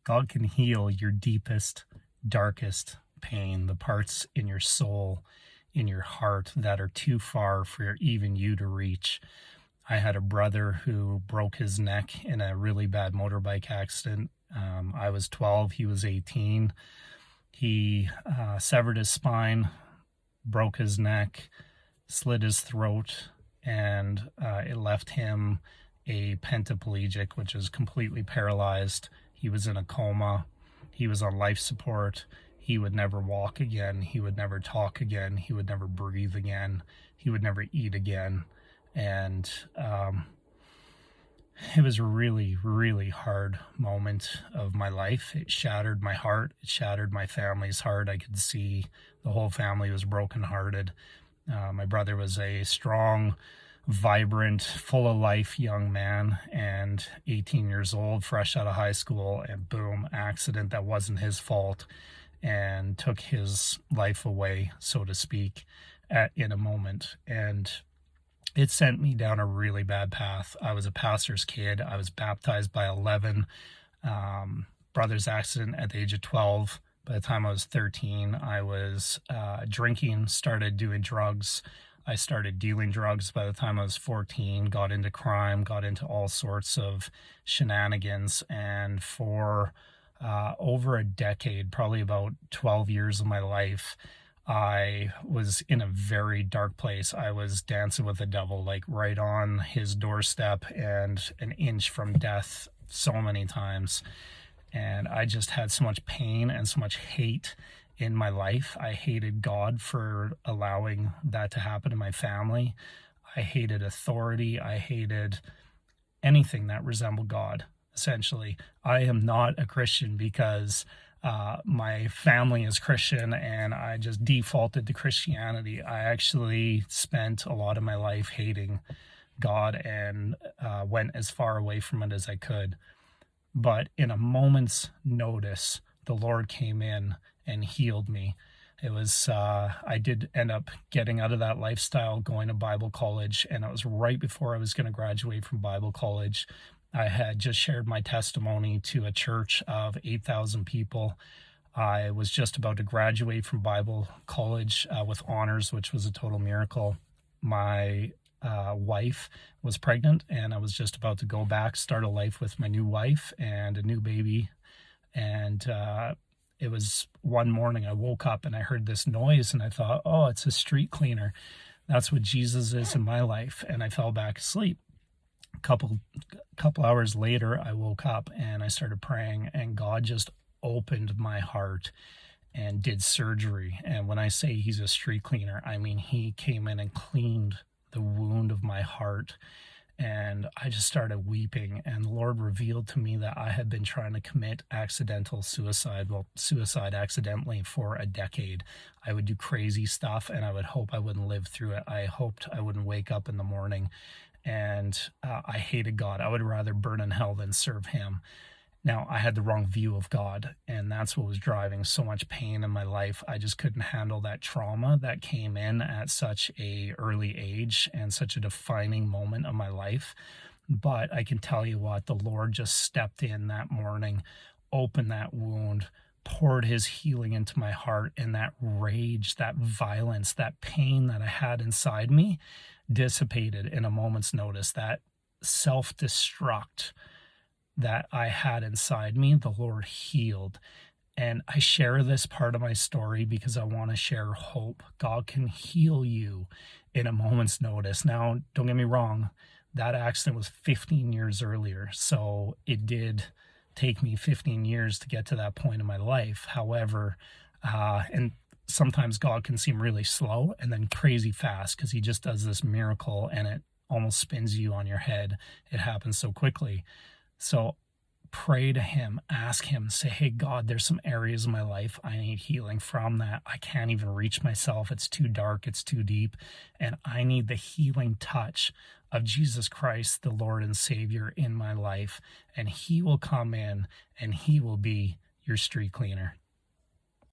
God can heal your deepest, darkest pain, the parts in your soul, in your heart that are too far for even you to reach. I had a brother who broke his neck in a really bad motorbike accident. I was 12, he was 18. He severed his spine, broke his neck, slit his throat, and it left him a pentaplegic, which is completely paralyzed. He was in a coma. He was on life support. He would never walk again. He would never talk again. He would never breathe again. He would never eat again. And it was a really, really hard moment of my life. It shattered my heart. It shattered my family's heart. I could see the whole family was brokenhearted. My brother was a strong, vibrant, full of life young man, and 18 years old, fresh out of high school, and boom, accident that wasn't his fault and took his life away, so to speak, in a moment. And it sent me down a really bad path. I was a pastor's kid. I was baptized by 11. Brother's accident at the age of 12. By the time I was 13, I was drinking, started doing drugs. I started dealing drugs by the time I was 14, got into crime, got into all sorts of shenanigans. And for over a decade, probably about 12 years of my life, I was in a very dark place. I was dancing with the devil, like right on his doorstep and an inch from death so many times. And I just had so much pain and so much hate in my life. I hated God for allowing that to happen to my family. I hated authority. I hated anything that resembled God, essentially. I am not a Christian because my family is Christian and I just defaulted to Christianity. I actually spent a lot of my life hating God and went as far away from it as I could. But in a moment's notice, the Lord came in and healed me. It was, I did end up getting out of that lifestyle, going to Bible college, and it was right before I was going to graduate from Bible college. I had just shared my testimony to a church of 8,000 people. I was just about to graduate from Bible college with honors, which was a total miracle. My wife was pregnant, and I was just about to go back, start a life with my new wife and a new baby. And it was one morning I woke up and I heard this noise and I thought, oh, it's a street cleaner. That's what Jesus is in my life. And I fell back asleep. A couple hours later, I woke up and I started praying, and God just opened my heart and did surgery. And when I say he's a street cleaner, I mean he came in and cleaned the wound of my heart. And I just started weeping, and the Lord revealed to me that I had been trying to commit suicide accidentally for a decade. I would do crazy stuff and I would hope I wouldn't live through it. I hoped I wouldn't wake up in the morning, and I hated God. I would rather burn in hell than serve him. Now, I had the wrong view of God, and that's what was driving so much pain in my life. I just couldn't handle that trauma that came in at such a early age and such a defining moment of my life. But I can tell you what, the Lord just stepped in that morning, opened that wound, poured his healing into my heart, and that rage, that violence, that pain that I had inside me dissipated in a moment's notice. That self-destruct that I had inside me, the Lord healed. And I share this part of my story because I want to share hope. God can heal you in a moment's notice. Now, don't get me wrong, that accident was 15 years earlier, so it did take me 15 years to get to that point in my life. However, and sometimes God can seem really slow and then crazy fast because he just does this miracle and it almost spins you on your head. It happens so quickly. So pray to him, ask him, say, hey, God, there's some areas of my life I need healing from that I can't even reach myself. It's too dark, it's too deep, and I need the healing touch of Jesus Christ, the Lord and Savior in my life, and he will come in and he will be your street cleaner.